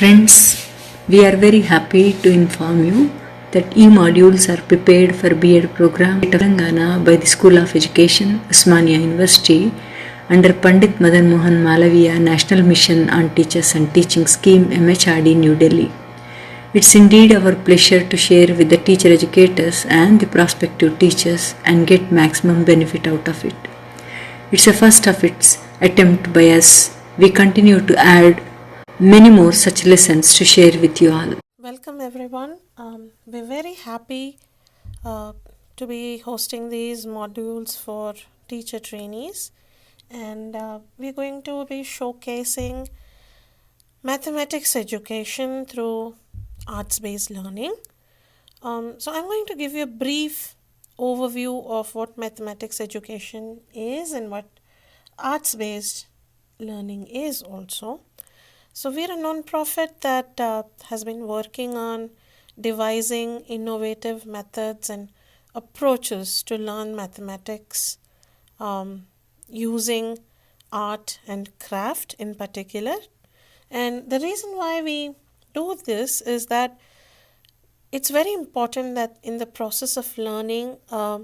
Friends, we are very happy to inform you that e-modules are prepared for B.Ed program at Telangana by the School of Education, Osmania University under Pandit Madan Mohan Malaviya National Mission on Teachers and Teaching Scheme MHRD New Delhi. It's indeed our pleasure to share with the teacher educators and the prospective teachers and get maximum benefit out of it. It's a first of its attempt by us. We continue to add many more such lessons to share with you all. Welcome everyone. We're very happy to be hosting these modules for teacher trainees, and we're going to be showcasing mathematics education through arts-based learning. So I'm going to give you a brief overview of what mathematics education is and what arts-based learning is also. So we're a non-profit that has been working on devising innovative methods and approaches to learn mathematics using art and craft in particular. And the reason why we do this is that it's very important that in the process of learning, a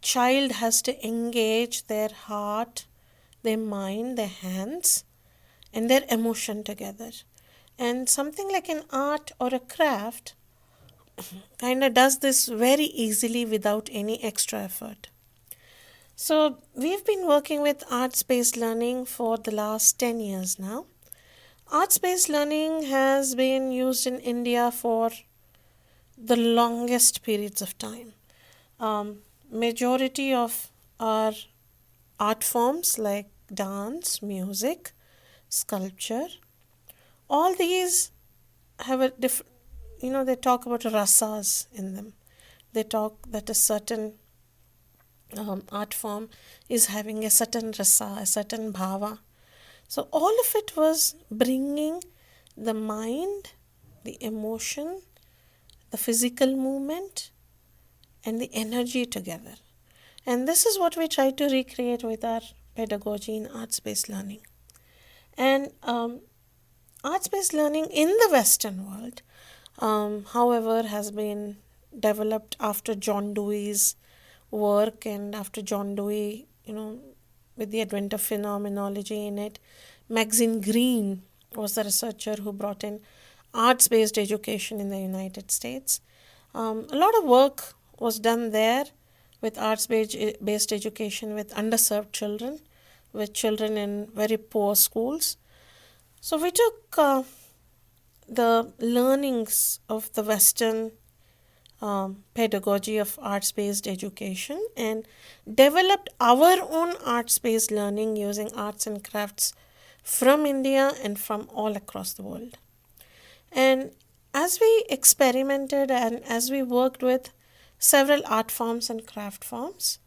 child has to engage their heart, their mind, their hands, and their emotion together. And something like an art or a craft kind of does this very easily without any extra effort. So we've been working with arts-based learning for the last 10 years now. Arts-based learning has been used in India for the longest periods of time. Majority of our art forms like dance, music, sculpture, all these have a different, they talk about rasas in them. They talk that a certain art form is having a certain rasa, a certain bhava. So all of it was bringing the mind, the emotion, the physical movement, and the energy together. And this is what we try to recreate with our pedagogy in arts-based learning. And arts-based learning in the Western world, however, has been developed after John Dewey's work and after John Dewey, with the advent of phenomenology in it. Maxine Green was the researcher who brought in arts-based education in the United States. A lot of work was done there with arts-based education with underserved children, with children in very poor schools. So we took the learnings of the Western pedagogy of arts-based education and developed our own arts-based learning using arts and crafts from India and from all across the world. And as we experimented and as we worked with several art forms and craft forms,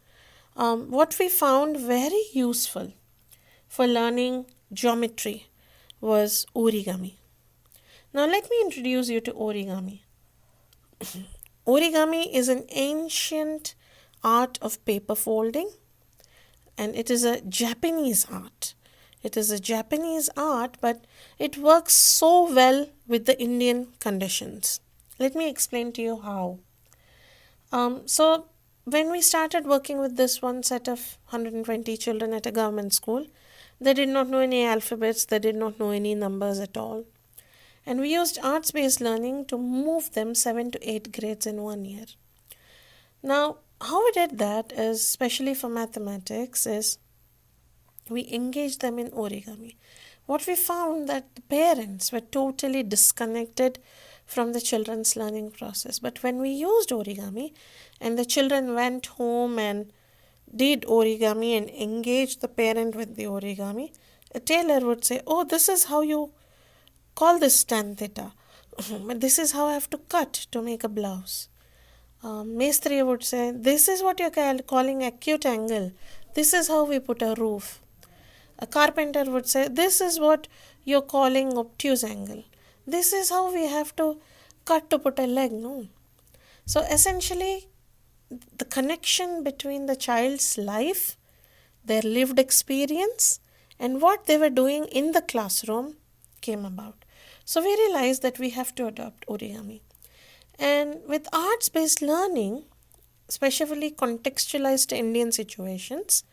what we found very useful for learning geometry was origami. Now let me introduce you to origami. Origami is an ancient art of paper folding, and it is a Japanese art. It is a Japanese art, but it works so well with the Indian conditions. Let me explain to you how. So when we started working with this one set of 120 children at a government school, they did not know any alphabets, they did not know any numbers at all. And we used arts-based learning to move them 7 to 8 grades in 1 year. Now, how we did that is, especially for mathematics, is we engaged them in origami. What we found that the parents were totally disconnected from the children's learning process. But when we used origami and the children went home and did origami and engaged the parent with the origami, a tailor would say, oh, this is how you call this tan theta. But this is how I have to cut to make a blouse. Mestri would say, this is what you're calling acute angle. This is how we put a roof. A carpenter would say, this is what you're calling obtuse angle. This is how we have to cut to put a leg. No. So essentially, the connection between the child's life, their lived experience, and what they were doing in the classroom came about. So we realized that we have to adopt origami. And with arts-based learning, especially contextualized to Indian situations,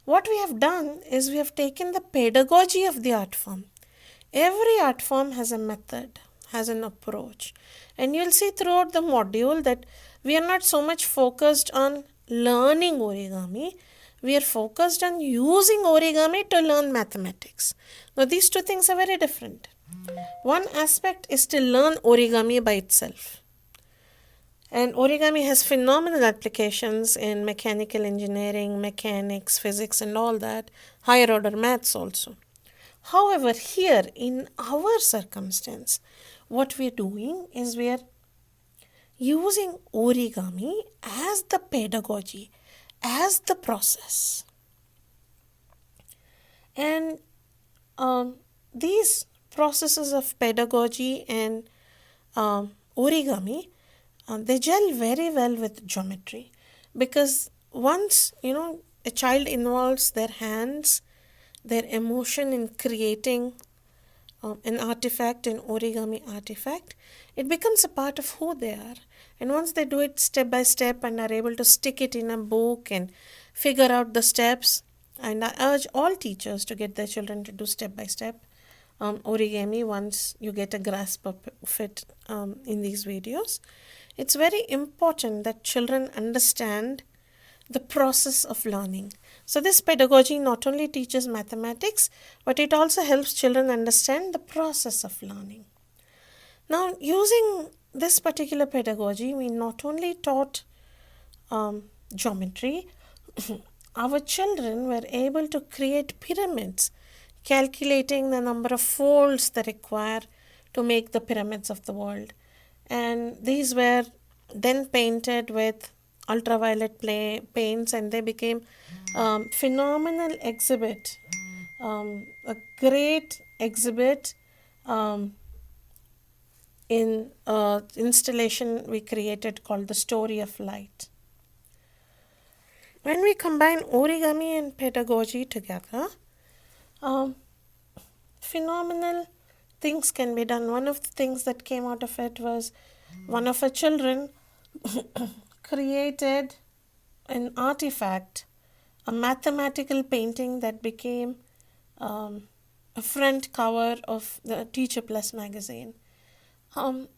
what we have done is we have taken the pedagogy of the art form. Every art form has a method, has an approach. And you'll see throughout the module that we are not so much focused on learning origami, we are focused on using origami to learn mathematics. Now these two things are very different. One aspect is to learn origami by itself. And origami has phenomenal applications in mechanical engineering, mechanics, physics and all that, higher order maths also. However, here in our circumstance, what we are doing is we are using origami as the pedagogy, as the process. And these processes of pedagogy and origami, they gel very well with geometry, because once a child involves their hands, their emotion in creating an artifact, an origami artifact, it becomes a part of who they are. And once they do it step by step and are able to stick it in a book and figure out the steps, and I urge all teachers to get their children to do step by step origami once you get a grasp of it in these videos. It's very important that children understand the process of learning. So this pedagogy not only teaches mathematics, but it also helps children understand the process of learning. Now, using this particular pedagogy, we not only taught geometry, our children were able to create pyramids, calculating the number of folds they require to make the pyramids of the world. And these were then painted with ultraviolet paints, and they became phenomenal exhibit, a great exhibit in installation we created called the Story of Light. When we combine origami and pedagogy together, phenomenal things can be done. One of the things that came out of it was one of our children created an artifact, a mathematical painting that became a front cover of the Teacher Plus magazine.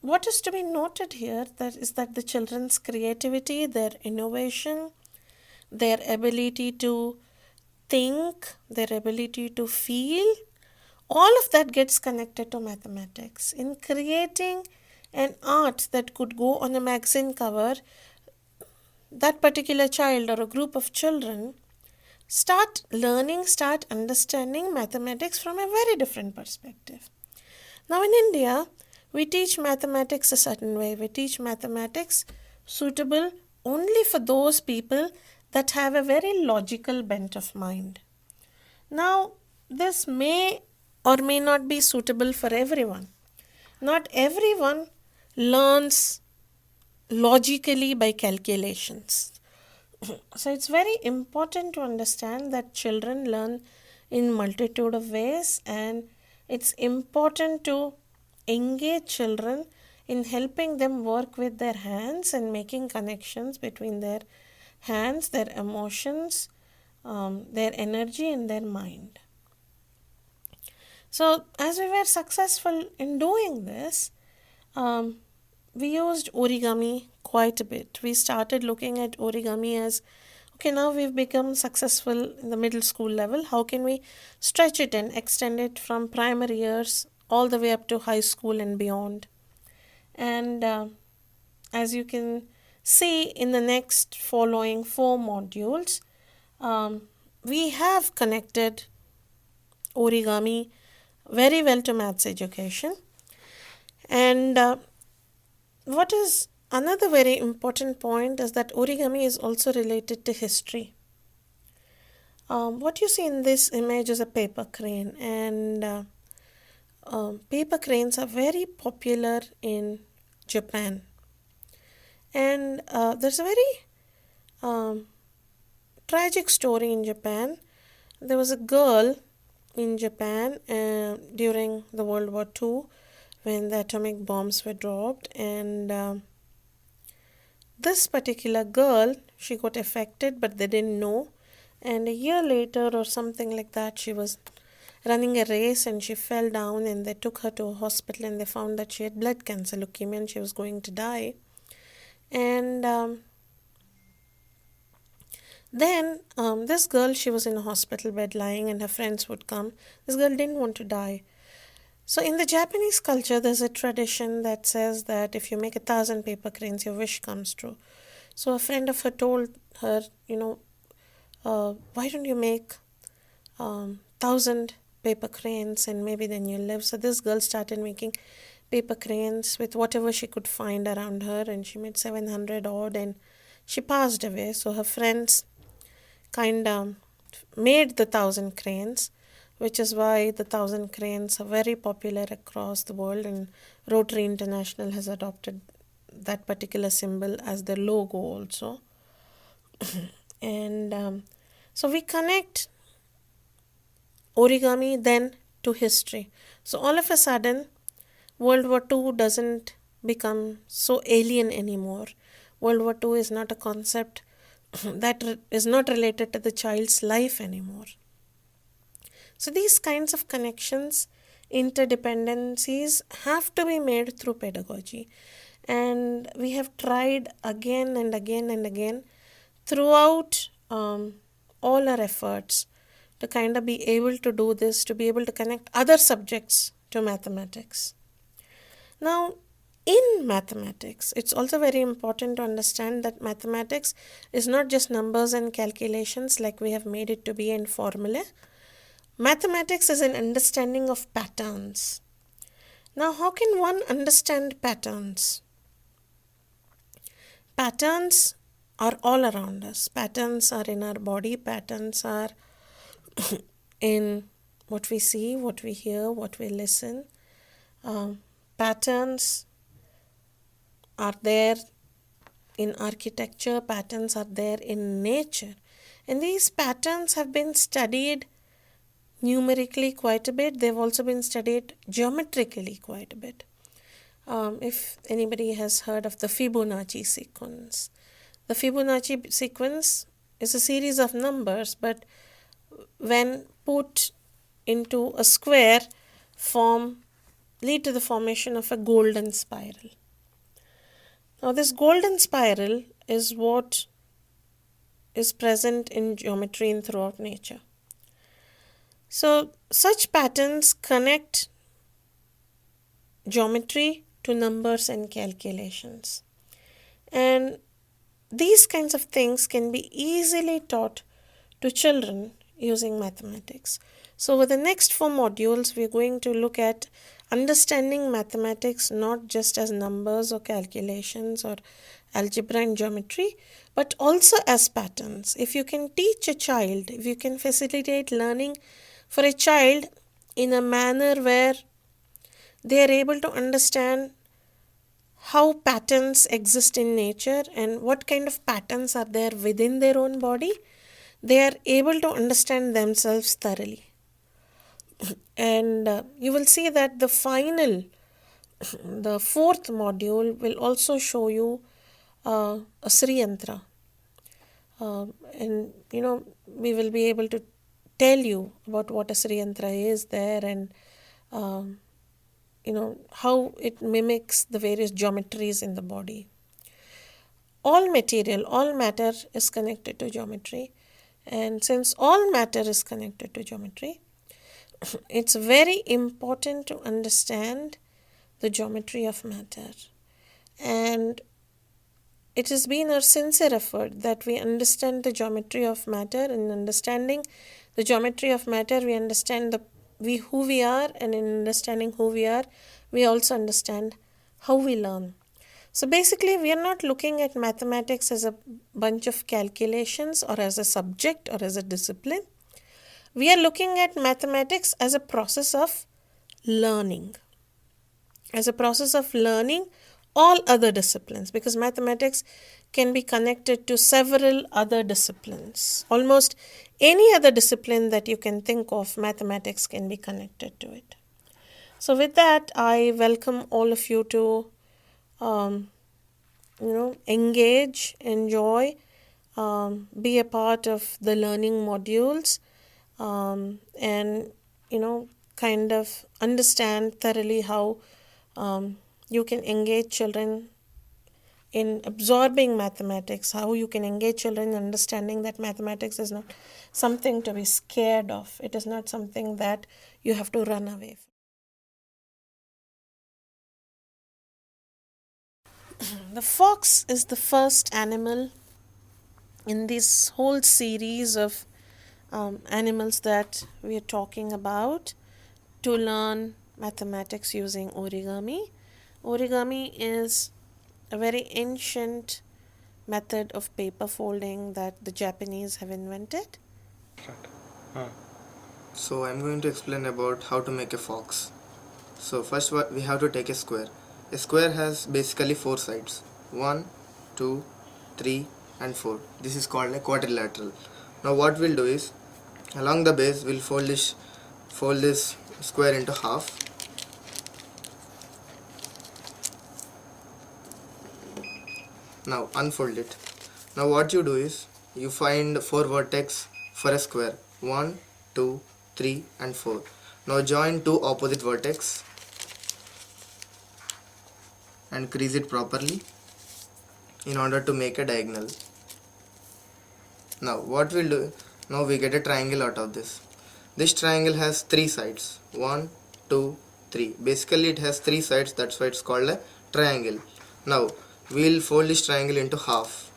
What is to be noted here is that the children's creativity, their innovation, their ability to think, their ability to feel, all of that gets connected to mathematics. In creating an art that could go on a magazine cover, that particular child or a group of children start learning, start understanding mathematics from a very different perspective. Now in India, we teach mathematics a certain way. We teach mathematics suitable only for those people that have a very logical bent of mind. Now, this may or may not be suitable for everyone. Not everyone learns logically by calculations. So it's very important to understand that children learn in multitude of ways, and it's important to engage children in helping them work with their hands and making connections between their hands, their emotions, their energy and their mind. So as we were successful in doing this, we used origami quite a bit. We started looking at origami as, okay, now we've become successful in the middle school level. How can we stretch it and extend it from primary years all the way up to high school and beyond? And as you can see in the next following 4 modules, we have connected origami very well to maths education. And what is another very important point is that origami is also related to history. What you see in this image is a paper crane, and paper cranes are very popular in Japan. And there's a very tragic story in Japan. There was a girl in Japan during the World War II, when the atomic bombs were dropped, and this particular girl, she got affected, but they didn't know. And a year later or something like that, she was running a race and she fell down, and they took her to a hospital and they found that she had blood cancer, leukemia, and she was going to die. And then this girl, she was in a hospital bed lying, and her friends would come. This girl didn't want to die. So in the Japanese culture, there's a tradition that says that if you make 1,000 paper cranes, your wish comes true. So a friend of her told her, why don't you make 1,000 paper cranes and maybe then you'll live. So this girl started making paper cranes with whatever she could find around her, and she made 700 odd, and she passed away. So her friends kind of made the 1,000 cranes, which is why the 1,000 cranes are very popular across the world, and Rotary International has adopted that particular symbol as their logo also. And so we connect origami then to history. So all of a sudden, World War II doesn't become so alien anymore. World War II is not a concept that is not related to the child's life anymore. So these kinds of connections, interdependencies, have to be made through pedagogy. And we have tried again and again and again throughout all our efforts to kind of be able to do this, to be able to connect other subjects to mathematics. Now, in mathematics, it's also very important to understand that mathematics is not just numbers and calculations like we have made it to be in formula. Mathematics is an understanding of patterns. Now, how can one understand patterns? Patterns are all around us. Patterns are in our body. Patterns are in what we see, what we hear, what we listen. Patterns are there in architecture. Patterns are there in nature. And these patterns have been studied numerically quite a bit. They've also been studied geometrically quite a bit. If anybody has heard of the Fibonacci sequence. The Fibonacci sequence is a series of numbers, but when put into a square lead to the formation of a golden spiral. Now this golden spiral is what is present in geometry and throughout nature. So such patterns connect geometry to numbers and calculations. And these kinds of things can be easily taught to children using mathematics. So over the next 4 modules, we are going to look at understanding mathematics not just as numbers or calculations or algebra and geometry, but also as patterns. If you can teach a child, if you can facilitate learning for a child in a manner where they are able to understand how patterns exist in nature and what kind of patterns are there within their own body, they are able to understand themselves thoroughly. And you will see that the 4th module will also show you a Sri Yantra. And we will be able to tell you about what a Sri Yantra is there, and how it mimics the various geometries in the body. All matter is connected to geometry, and since all matter is connected to geometry, it's very important to understand the geometry of matter. And it has been our sincere effort that we understand the geometry of matter. In understanding the geometry of matter, we understand who we are, and in understanding who we are, we also understand how we learn. So basically, we are not looking at mathematics as a bunch of calculations or as a subject or as a discipline. We are looking at mathematics as a process of learning. As a process of learning all other disciplines, because mathematics can be connected to several other disciplines. Almost any other discipline that you can think of, mathematics can be connected to it. So with that, I welcome all of you to engage, enjoy, be a part of the learning modules, and kind of understand thoroughly how you can engage children in absorbing mathematics, how you can engage children in understanding that mathematics is not something to be scared of. It is not something that you have to run away from. The fox is the first animal in this whole series of animals that we are talking about to learn mathematics using origami. Origami is a very ancient method of paper folding that the Japanese have invented. So I'm going to explain about how to make a fox. So first we have to take a square. A square has basically four sides. 1, 2, 3 and 4. This is called a quadrilateral. Now what we'll do is, along the base we'll fold this square into half. Now unfold it. Now what you do is, you find 4 vertex for a square. 1, 2, 3 and 4. Now join two opposite vertex and crease it properly in order to make a diagonal. Now what we'll do, now we get a triangle out of this. This triangle has 3 sides. 1, 2, 3. Basically it has 3 sides, that's why it's called a triangle. Now we'll fold this triangle into half.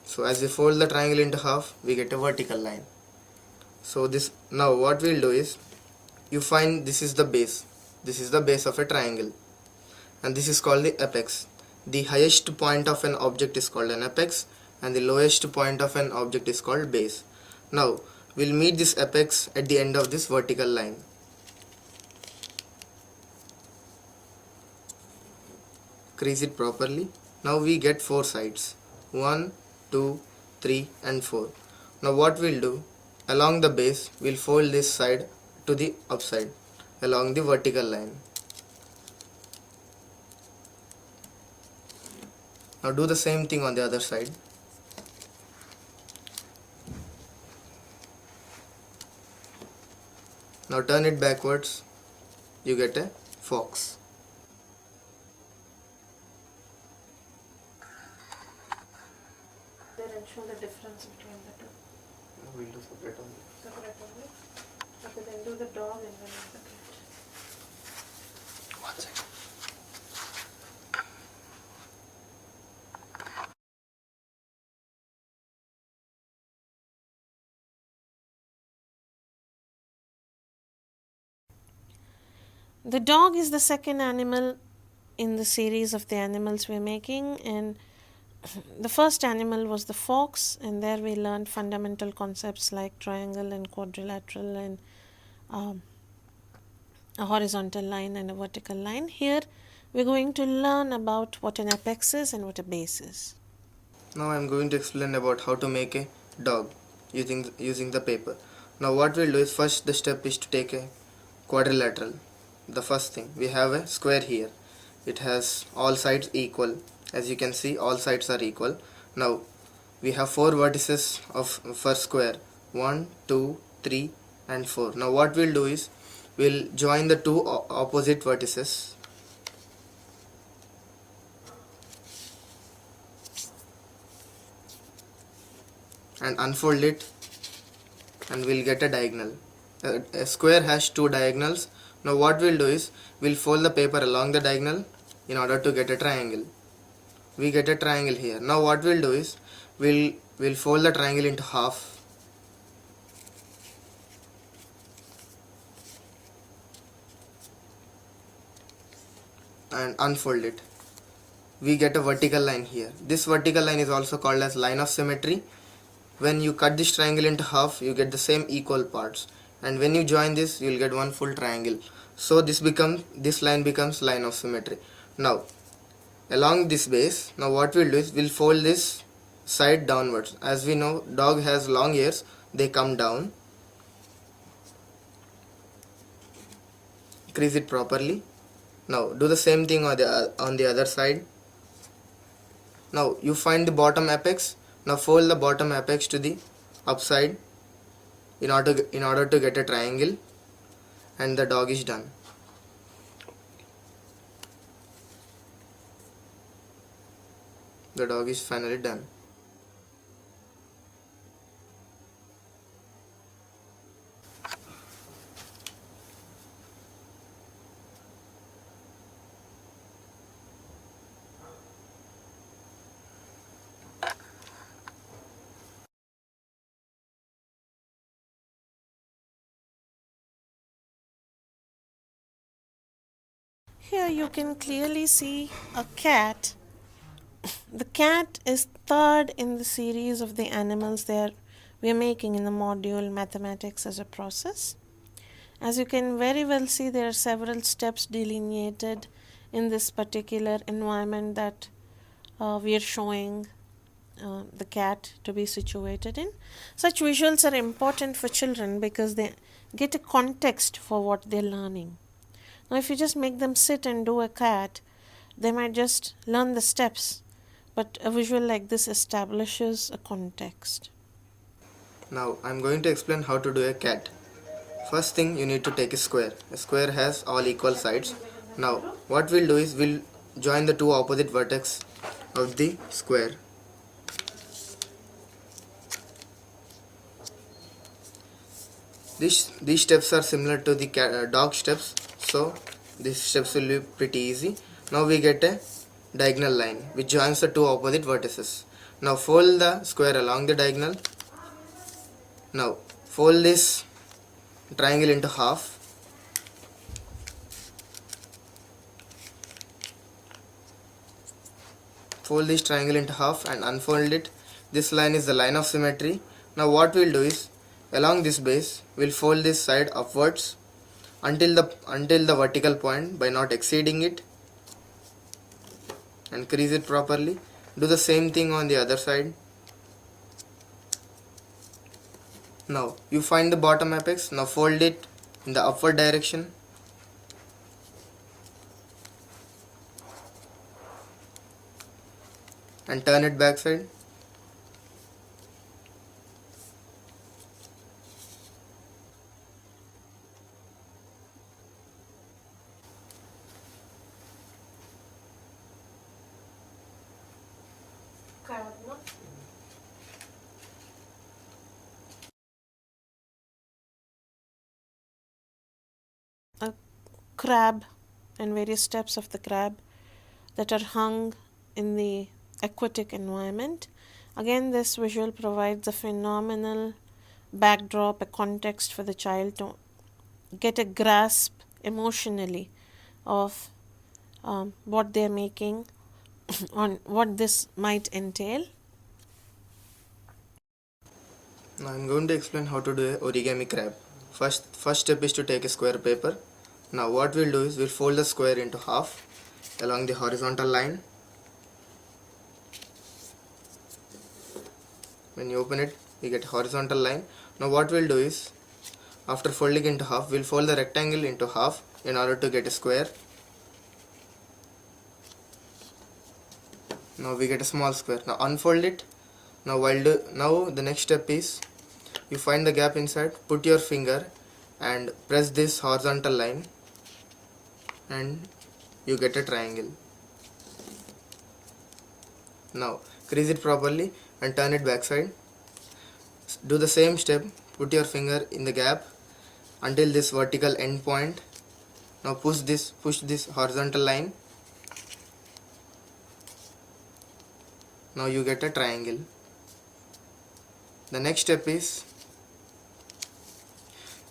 So as we fold the triangle into half, we get a vertical line. So this, now what we'll do is, you find this is the base. This is the base of a triangle, and this is called the apex. The highest point of an object is called an apex, and the lowest point of an object is called base. Now we'll meet this apex at the end of this vertical line. Crease it properly. Now we get 4 sides. 1, 2, 3 and 4. Now what we'll do, along the base we'll fold this side to the upside along the vertical line. Now do the same thing on the other side. Now turn it backwards, you get a fox. Then show the difference between the two. We'll do separate only. Separate only. Okay, then do the dog and then separate. One second. The dog is the second animal in the series of the animals we're making, and the first animal was the fox, and there we learned fundamental concepts like triangle and quadrilateral and a horizontal line and a vertical line. Here we're going to learn about what an apex is and what a base is. Now I'm going to explain about how to make a dog using the paper. Now what we'll do is, first the step is to take a quadrilateral. The first thing, we have a square here. It has all sides equal. As you can see, all sides are equal. Now we have 4 vertices of first square. 1, 2, 3 and 4. Now what we'll do is, we'll join the two opposite vertices and unfold it, and we'll get a diagonal. A square has 2 diagonals. Now what we'll do is, we'll fold the paper along the diagonal in order to get a triangle. We get a triangle here. Now what we'll do is, we'll fold the triangle into half and unfold it. We get a vertical line here. This vertical line is also called as line of symmetry. When you cut this triangle into half, you get the same equal parts, and when you join this, you will get one full triangle. So this line becomes line of symmetry. Now along this base, now what we'll do is, we'll fold this side downwards. As we know, dog has long ears, they come down. Crease it properly. Now do the same thing on the other side. Now you find the bottom apex. Now fold the bottom apex to the upside in order to get a triangle, and the dog is done. The dog is finally done. Here you can clearly see a cat. The cat is third in the series of the animals we are making in the module Mathematics as a Process. As you can very well see, there are several steps delineated in this particular environment that we are showing the cat to be situated in. Such visuals are important for children because they get a context for what they're learning. Now if you just make them sit and do a cat, they might just learn the steps, but a visual like this establishes a context. Now I am going to explain how to do a cat. First thing, you need to take a square. A square has all equal sides. Now what we'll do is we'll join the two opposite vertex of the square. These steps are similar to the dog steps, so these steps will be pretty easy. Now we get a diagonal line which joins the two opposite vertices. Now fold the square along the diagonal. Now fold this triangle into half. Fold this triangle into half and unfold it. This line is the line of symmetry. Now what we'll do is, along this base we'll fold this side upwards until the vertical point by not exceeding it, and crease it properly. Do the same thing on the other side. Now you find the bottom apex. Now fold it in the upward direction. And turn it backside. A crab and various steps of the crab that are hung in the aquatic environment. Again, this visual provides a phenomenal backdrop, a context for the child to get a grasp emotionally of what they're making, on what this might entail. Now I am going to explain how to do a origami crab. First step is to take a square paper. Now what we'll do is we'll fold the square into half along the horizontal line. When you open it, you get a horizontal line. Now what we'll do is, after folding into half, we'll fold the rectangle into half in order to get a square. Now we get a small square. Now unfold it. Now the next step is, you find the gap inside, put your finger and press this horizontal line, and you get a triangle. Now crease it properly and turn it backside. Do the same step, put your finger in the gap until this vertical end point. Now push this horizontal line. Now you get a triangle. The next step is,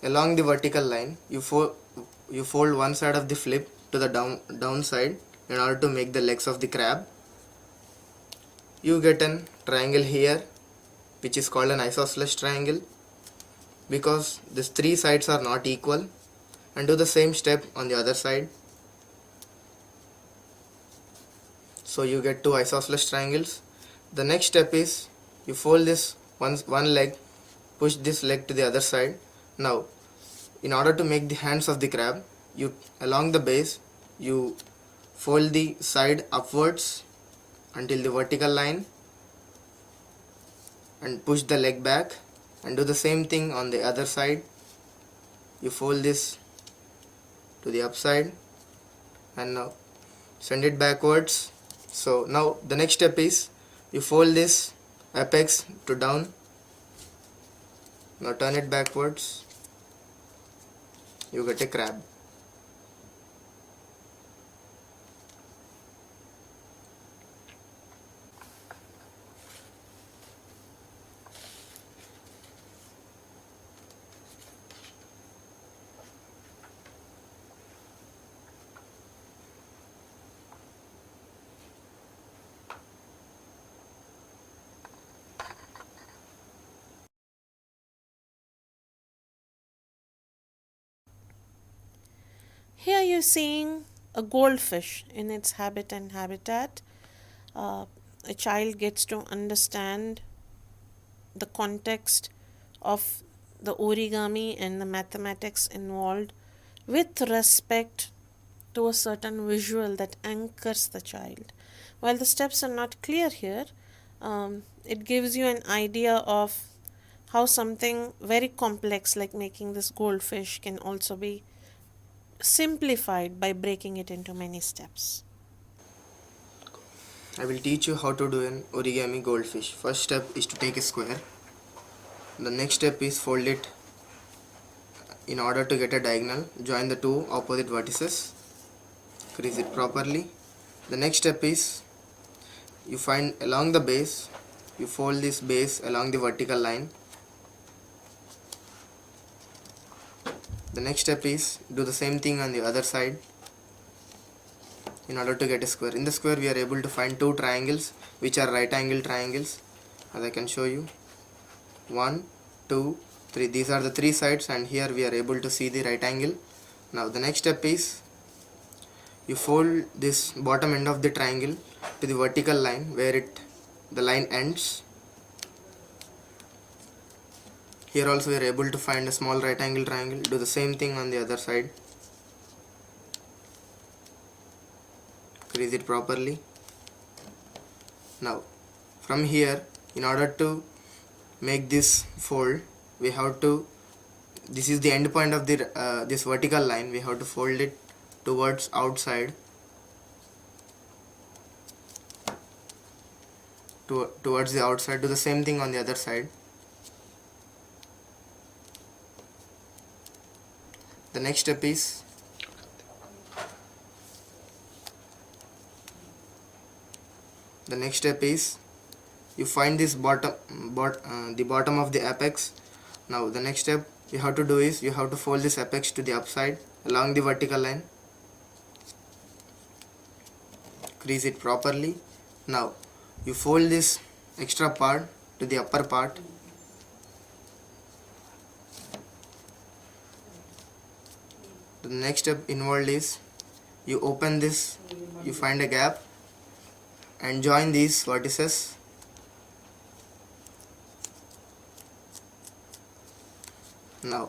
along the vertical line you fold one side of the flip to the down side in order to make the legs of the crab. You get an triangle here which is called an isosceles triangle because these three sides are not equal, and do the same step on the other side. So you get two isosceles triangles. The next step is you fold this one leg, push this leg to the other side. Now, in order to make the hands of the crab, you along the base you fold the side upwards until the vertical line and push the leg back, and do the same thing on the other side. You fold this to the upside and now send it backwards. So now the next step is you fold this apex to down. Now turn it backwards. You get a crab. Here you're seeing a goldfish in its habit and habitat. A child gets to understand the context of the origami and the mathematics involved with respect to a certain visual that anchors the child. While the steps are not clear here, it gives you an idea of how something very complex like making this goldfish can also be simplified by breaking it into many steps. I will teach you how to do an origami goldfish. First step is to take a square. The next step is fold it in order to get a diagonal. Join the two opposite vertices. Crease it properly. The next step is you find along the base, you fold this base along the vertical line. The next step is do the same thing on the other side in order to get a square. In the square we are able to find two triangles which are right angle triangles, as I can show you. 1, 2, 3. These are the three sides, and here we are able to see the right angle. Now the next step is you fold this bottom end of the triangle to the vertical line where the line ends. Here also we are able to find a small right angle triangle. Do the same thing on the other side. Crease it properly. Now from here, in order to make this fold, we have to, this is the end point of the this vertical line, we have to fold it towards outside, towards the outside. Do the same thing on the other side. The next step is you find this the bottom of the apex. Now the next step you have to do is you have to fold this apex to the upside along the vertical line. Crease it properly. Now you fold this extra part to the upper part. The next step involved is you open this, you find a gap and join these vertices. Now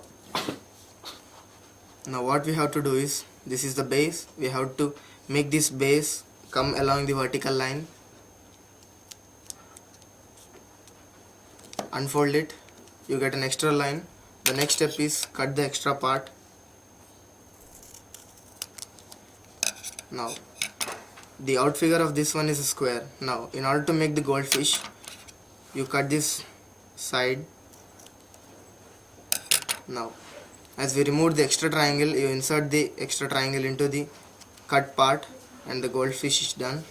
what we have to do is, this is the base, we have to make this base come along the vertical line. Unfold it, you get an extra line. The next step is cut the extra part. Now the out figure of this one is a square. Now in order to make the goldfish, you cut this side. Now as we remove the extra triangle, you insert the extra triangle into the cut part and the goldfish is done.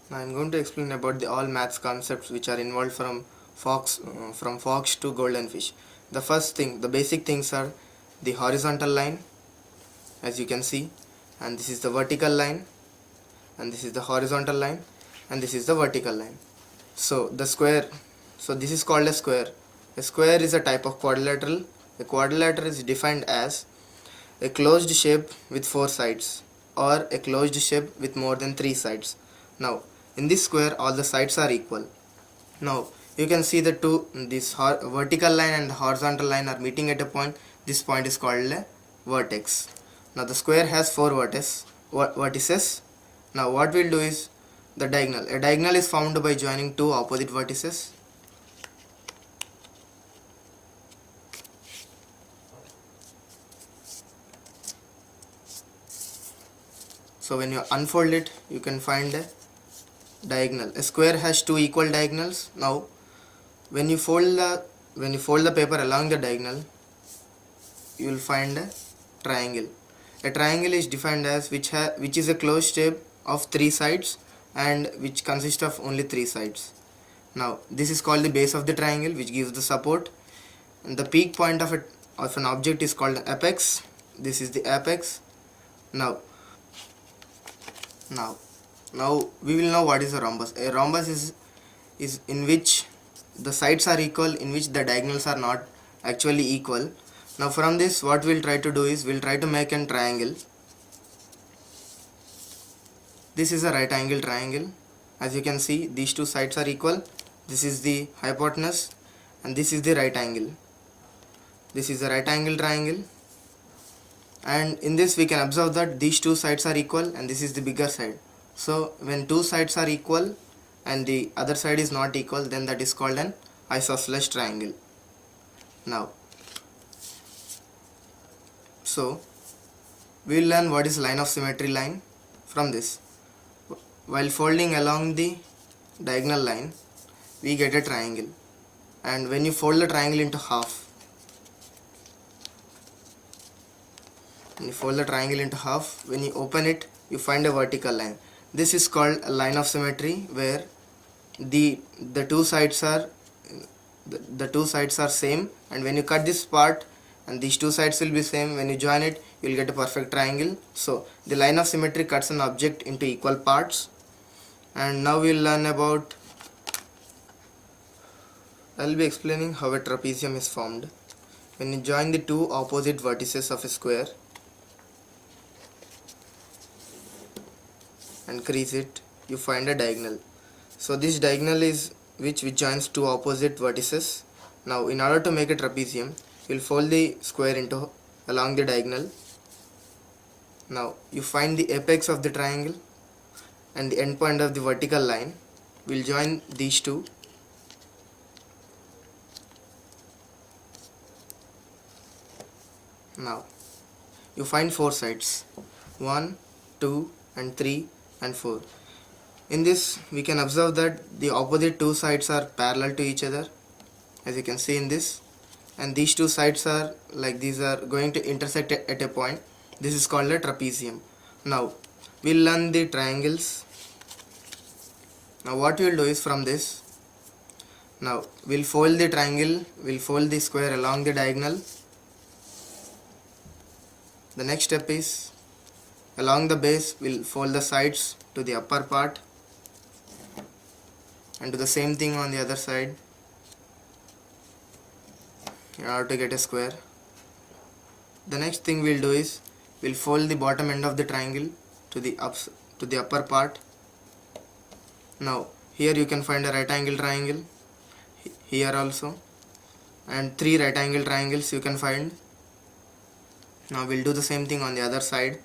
Now I am going to explain about the all maths concepts which are involved from fox to golden fish. The first thing, the basic things are the horizontal line, as you can see, and this is the vertical line, and this is the horizontal line, and this is the vertical line. So the square, so this is called a square. A square is a type of quadrilateral. A quadrilateral is defined as a closed shape with 4 sides or a closed shape with more than 3 sides. Now in this square all the sides are equal. Now you can see the this vertical line and the horizontal line are meeting at a point. This point is called a vertex. Now the square has 4 vertices. Now what we'll do is the diagonal. A diagonal is formed by joining 2 opposite vertices. So when you unfold it, you can find a diagonal. A square has 2 equal diagonals. Now when you fold the paper along the diagonal, you will find a triangle. A triangle is defined as which is a closed shape of 3 sides and which consists of only 3 sides. Now this is called the base of the triangle, which gives the support, and the peak point of an object is called the apex. This is the apex. Now we will know what is a rhombus. A rhombus is in which the sides are equal, in which the diagonals are not actually equal. Now from this, what we'll try to do is we'll try to make a triangle. This is a right angle triangle. As you can see, these 2 sides are equal. This is the hypotenuse and this is the right angle. This is the right angle triangle, and in this we can observe that these 2 sides are equal and this is the bigger side. So when 2 sides are equal and the other side is not equal, then that is called an isosceles triangle. Now so we will learn what is line of symmetry line from this. While folding along the diagonal line, we get a triangle, and when you fold the triangle into half, when you open it, you find a vertical line. This is called a line of symmetry, where the two sides are same, and when you cut this part and these 2 sides will be same, when you join it, you will get a perfect triangle. So the line of symmetry cuts an object into equal parts. And now we will learn about, I will be explaining how a trapezium is formed. When you join the 2 opposite vertices of a square and crease it, you find a diagonal. So this diagonal is which joins 2 opposite vertices. Now in order to make a trapezium, you will fold the square into along the diagonal. Now you find the apex of the triangle and the end point of the vertical line. We will join these 2. Now you find 4 sides, 1, 2 and 3 and 4. In this we can observe that the opposite 2 sides are parallel to each other, as you can see in this, and these 2 sides are like these are going to intersect at a point. This is called a trapezium. Now we'll learn the triangles. Now what we'll do is from this, now we'll fold the triangle, we'll fold the square along the diagonal. The next step is along the base we'll fold the sides to the upper part, and do the same thing on the other side in order to get a square. The next thing we'll do is we'll fold the bottom end of the triangle to the upper part. Now here you can find a right angle triangle, here also, and 3 right angle triangles you can find. Now we'll do the same thing on the other side.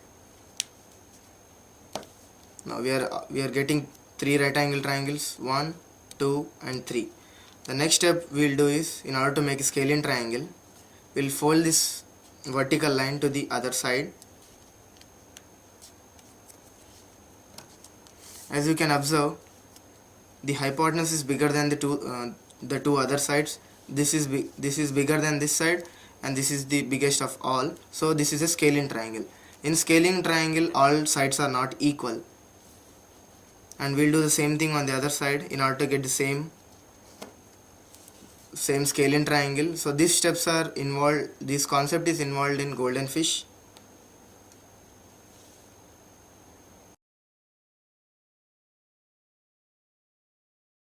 Now we are getting 3 right angle triangles, 1, 2 and 3. The next step we'll do is, in order to make a scalene triangle, we'll fold this vertical line to the other side. As you can observe, the hypotenuse is bigger than the two other sides. This is bigger than this side, and this is the biggest of all. So this is a scalene triangle. In scalene triangle, all sides are not equal. and we'll do the same thing on the other side in order to get the same scalene triangle. So these steps are involved, this concept is involved in golden fish.